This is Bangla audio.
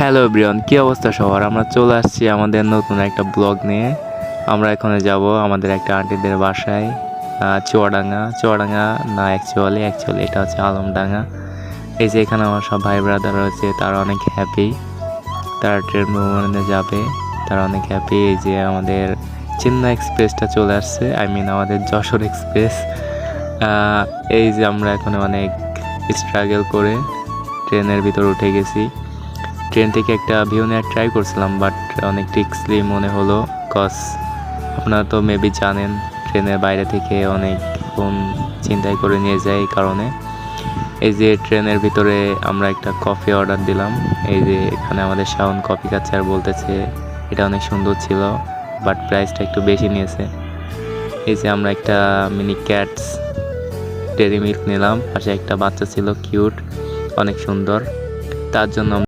হ্যালো এভরিওয়ান, কি অবস্থা সবার? আমরা চলে আসছি আমাদের নতুন একটা ব্লগ নিয়ে। আমরা এখানে যাব আমাদের একটা আন্টিদের বাসায়, চুয়াডাঙ্গা না, অ্যাকচুয়ালি এটা হচ্ছে আলমডাঙ্গা। এই যে এখানে আমার সব ভাই ব্রাদার রয়েছে, তারা অনেক হ্যাপি, তারা ট্রেন ভ্রমণে যাবে, তারা অনেক হ্যাপি। এই যে আমাদের চেন্নাই এক্সপ্রেসটা চলে আসছে, আমাদের যশোর এক্সপ্রেস। এই যে আমরা এখন অনেক স্ট্রাগল করে ট্রেনের ভিতর উঠে গেছি। ট্রেন থেকে একটা ভিউ নেওয়ার ট্রাই করছিলাম, বাট অনেক রিস্কি মনে হলো। কজ আপনারা তো মেবি জানেন ট্রেনের বাইরে থেকে অনেক ফোন ছিনতাই করে নিয়ে যায়। এই কারণে এই যে ট্রেনের ভিতরে আমরা একটা কফি অর্ডার দিলাম। এই যে এখানে আমাদের শাওন কফি খাচ্ছে আর বলতেছে এটা অনেক সুন্দর ছিল, বাট প্রাইসটা একটু বেশি নিয়েছে। এই যে আমরা একটা মিনি ক্যাটস ডেরি মিল্ক নিলাম, পাশে একটা বাচ্চা ছিল কিউট, অনেক সুন্দর, তার জন্য